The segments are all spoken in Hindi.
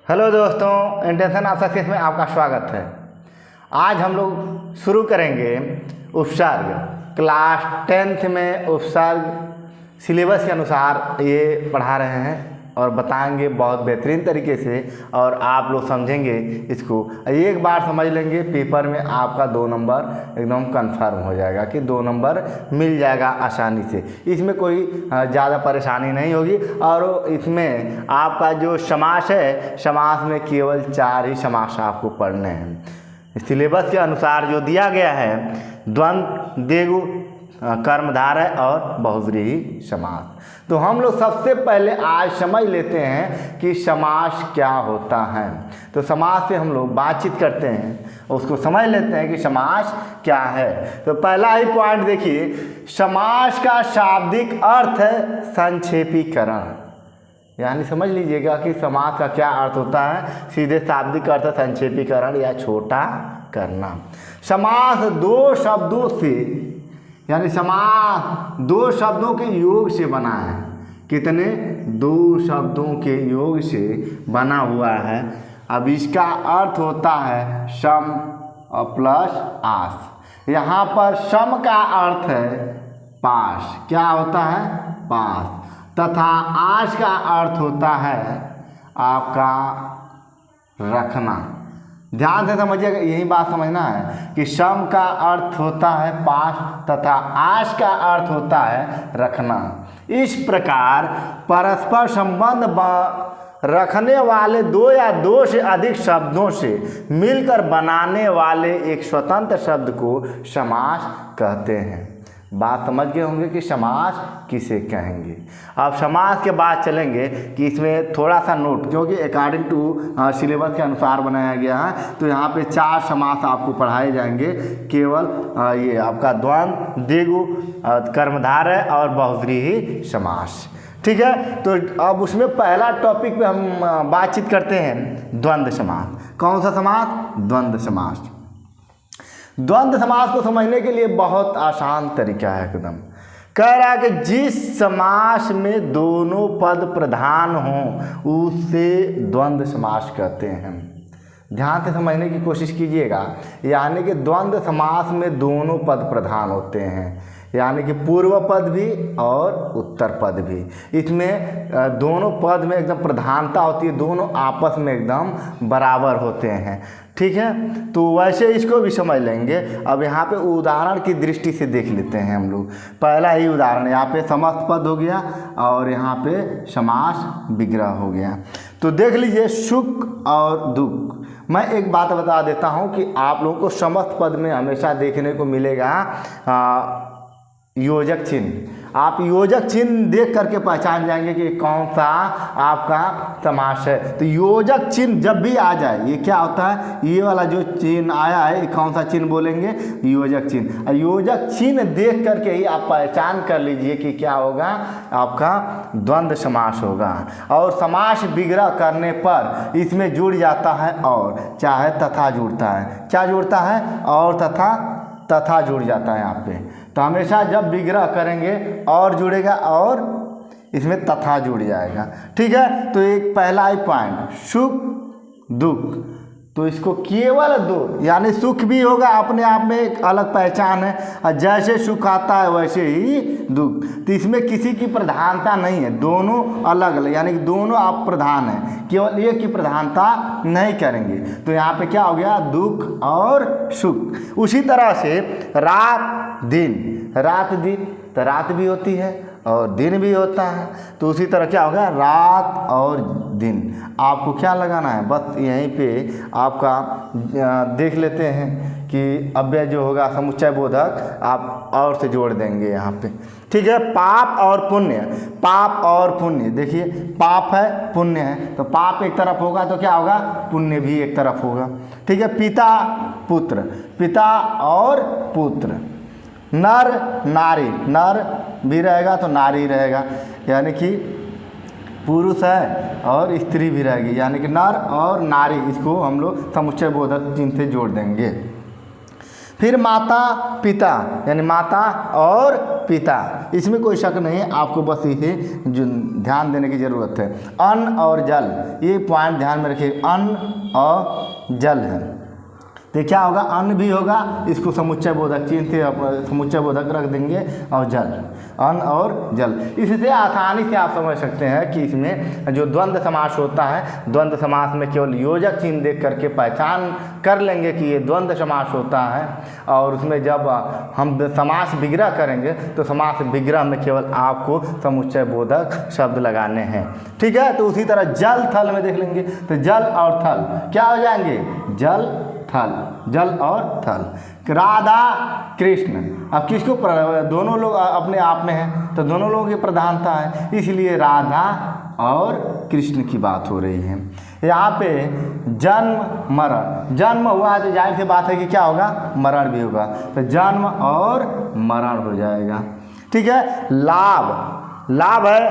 हेलो दोस्तों, इंटेंशन ऑफ सक्सेस में आपका स्वागत है। आज हम लोग शुरू करेंगे उपसर्ग। क्लास 10th में उपसर्ग सिलेबस के अनुसार ये पढ़ा रहे हैं और बताएंगे बहुत बेहतरीन तरीके से, और आप लोग समझेंगे इसको। एक बार समझ लेंगे, पेपर में आपका 2 नंबर एकदम कंफर्म हो जाएगा कि 2 नंबर मिल जाएगा आसानी से। इसमें कोई ज़्यादा परेशानी नहीं होगी। और इसमें आपका जो समास है, समास में केवल 4 ही समास आपको पढ़ने हैं। सिलेबस के अनुसार जो दिया गया है, द्वंद्व, द्विगु, कर्मधारय और बहुव्रीहि समास। तो हम लोग सबसे पहले आज समझ लेते हैं कि समास क्या होता है। तो समास से हम लोग बातचीत करते हैं, उसको समझ लेते हैं कि समास क्या है। तो पहला ही पॉइंट देखिए, समास का शाब्दिक अर्थ है संक्षेपीकरण। यानी समझ लीजिएगा कि समास का क्या अर्थ होता है। सीधे शाब्दिक अर्थ संक्षेपीकरण या छोटा करना। समास 2 शब्दों से, यानी समास 2 शब्दों के योग से बना है। कितने? 2 शब्दों के योग से बना हुआ है। अब इसका अर्थ होता है सम प्लस आस। यहाँ पर सम का अर्थ है पास। क्या होता है? पास। तथा आस का अर्थ होता है आपका रखना। ध्यान से समझिएगा, यही बात समझना है कि सम का अर्थ होता है पास तथा आस का अर्थ होता है रखना। इस प्रकार परस्पर संबंध रखने वाले 2 या 2 से अधिक शब्दों से मिलकर बनाने वाले एक स्वतंत्र शब्द को समास कहते हैं। बात समझ गए होंगे कि समास किसे कहेंगे। अब समास के बाद चलेंगे कि इसमें थोड़ा सा नोट, क्योंकि अकॉर्डिंग टू सिलेबस के अनुसार बनाया गया है। तो यहाँ पे 4 समास आपको पढ़ाए जाएंगे, केवल ये आपका द्वंद्व, द्विगु, कर्मधारय और बहुव्रीहि समास। ठीक है। तो अब उसमें पहला टॉपिक पे हम बातचीत करते हैं, द्वंद्व समास। कौन सा समास? द्वंद्व समास। द्वंद्व समास को समझने के लिए बहुत आसान तरीका है एकदम। कह रहा है कि जिस समास में दोनों पद प्रधान हों उसे द्वंद्व समास कहते हैं। ध्यान से समझने की कोशिश कीजिएगा। यानी कि द्वंद्व समास में दोनों पद प्रधान होते हैं, यानी कि पूर्व पद भी और उत्तर पद भी। इसमें दोनों पद में एकदम प्रधानता होती है, दोनों आपस में एकदम बराबर होते हैं। ठीक है। तो वैसे इसको भी समझ लेंगे। अब यहाँ पे उदाहरण की दृष्टि से देख लेते हैं हम लोग। पहला ही उदाहरण, यहाँ पे समस्त पद हो गया और यहाँ पे समास विग्रह हो गया। तो देख लीजिए, सुख और दुख। मैं एक बात बता देता हूँ कि आप लोगों को समस्त पद में हमेशा देखने को मिलेगा योजक चिन्ह। आप योजक चिन्ह देख करके पहचान जाएंगे कि कौन सा आपका समास है। तो योजक चिन्ह जब भी आ जाए, ये क्या होता है? ये वाला जो चिन्ह आया है, कौन सा चिन्ह बोलेंगे? योजक चिन्ह। योजक चिन्ह देख करके ही आप पहचान कर लीजिए कि क्या होगा, आपका द्वंद्व समास होगा। और समास विग्रह करने पर इसमें जुड़ जाता है और, चाहे तथा जुड़ता है। क्या जुड़ता है? और तथा जुड़ जाता है यहाँ पे। तो हमेशा जब विग्रह करेंगे और जुड़ेगा और इसमें तथा जुड़ जाएगा। ठीक है। तो एक पहला ही पॉइंट, सुख दुख। तो इसको केवल 2, यानी सुख भी होगा अपने आप में एक अलग पहचान है, और जैसे सुख आता है वैसे ही दुख। तो इसमें किसी की प्रधानता नहीं है, दोनों अलग अलग, यानी कि दोनों आप प्रधान हैं, केवल एक की प्रधानता नहीं करेंगे। तो यहाँ पे क्या हो गया? दुख और सुख। उसी तरह से रात दिन, रात दिन, तो रात भी होती है और दिन भी होता है। तो उसी तरह क्या होगा? रात और दिन। आपको क्या लगाना है? बस यहीं पे आपका देख लेते हैं कि अव्यय जो होगा समुच्चय बोधक आप और से जोड़ देंगे यहाँ पे। ठीक है। पाप और पुण्य। पाप और पुण्य, देखिए पाप है पुण्य है, तो पाप एक तरफ होगा तो क्या होगा? पुण्य भी एक तरफ होगा। ठीक है। पिता पुत्र, पिता और पुत्र। नर नारी, नर भी रहेगा तो नारी रहेगा, यानी कि पुरुष है और स्त्री भी रहेगी, यानी कि नर और नारी। इसको हम लोग समुच्चय बोधक चिन्ह से जोड़ देंगे। फिर माता पिता, यानी माता और पिता, इसमें कोई शक नहीं है, आपको बस इसे जो ध्यान देने की ज़रूरत है। अन्न और जल, ये पॉइंट ध्यान में रखिए, अन्न और जल है। तो क्या होगा, अन्न भी होगा, इसको समुच्चय बोधक चिन्ह से समुच्चय बोधक रख देंगे, और जल, अन्न और जल। इससे आसानी से आप समझ सकते हैं कि इसमें जो द्वंद्व समास होता है, द्वंद्व समास में केवल योजक चिन्ह देख करके पहचान कर लेंगे कि ये द्वंद्व समास होता है। और उसमें जब हम समास विग्रह करेंगे तो समास विग्रह में केवल आपको समुच्चय बोधक शब्द लगाने हैं, ठीक है। तो उसी तरह जल थल में देख लेंगे, तो जल और थल क्या हो जाएंगे, जल थल, जल और थल। राधा कृष्ण, अब किसको, दोनों लोग अपने आप में हैं, तो दोनों लोगों की प्रधानता है, इसलिए राधा और कृष्ण की बात हो रही है। यहाँ पे जन्म मरण, जन्म हुआ है तो जाहिर सी बात है कि क्या होगा, मरण भी होगा, तो जन्म और मरण हो जाएगा, ठीक है। लाभ, लाभ है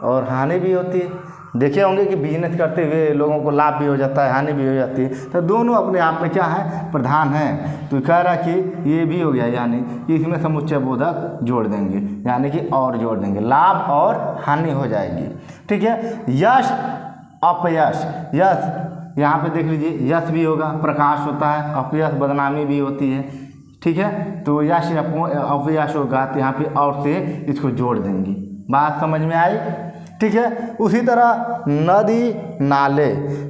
और हानि भी होती है। देखे होंगे कि बिजनेस करते हुए लोगों को लाभ भी हो जाता है, हानि भी हो जाती है, तो दोनों अपने आप में क्या है, प्रधान है। तो कह रहा कि ये भी हो गया, यानी कि इसमें समुच्चय बोधक जोड़ देंगे, यानी कि और जोड़ देंगे, लाभ और हानि हो जाएगी, ठीक है। यश अपयश, यश यहाँ पे देख लीजिए, यश भी होगा, प्रकाश होता है, अपयश बदनामी भी होती है, ठीक है। तो यश अपयश होगा, तो यहाँ पे और से इसको जोड़ देंगे, बात समझ में आई, ठीक है। उसी तरह नदी नाले,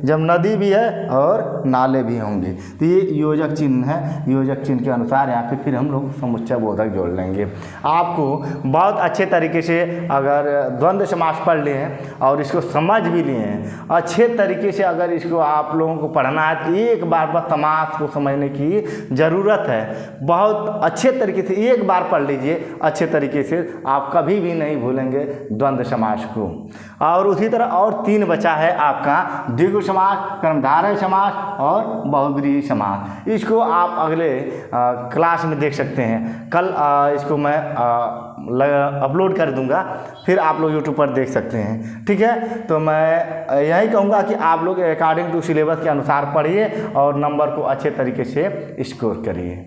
जब नदी भी है और नाले भी होंगे, तो ये योजक चिन्ह है, योजक चिन्ह के अनुसार यहाँ पे फिर हम लोग समुच्चय बोधक जोड़ लेंगे। आपको बहुत अच्छे तरीके से अगर द्वंद्व समास पढ़ लिए हैं और इसको समझ भी लिए हैं, अच्छे तरीके से अगर इसको आप लोगों को पढ़ना है तो एक बार बस समास को समझने की ज़रूरत है। बहुत अच्छे तरीके से एक बार पढ़ लीजिए अच्छे तरीके से, आप कभी भी नहीं भूलेंगे द्वंद्व समास को। और उसी तरह और 3 बचा है आपका, द्विगु समास, कर्मधारय समास और बहुब्रीहि समास। इसको आप अगले क्लास में देख सकते हैं। कल इसको मैं अपलोड कर दूंगा, फिर आप लोग यूट्यूब पर देख सकते हैं, ठीक है। तो मैं यही कहूँगा कि आप लोग अकॉर्डिंग टू सिलेबस के अनुसार पढ़िए और नंबर को अच्छे तरीके से स्कोर करिए।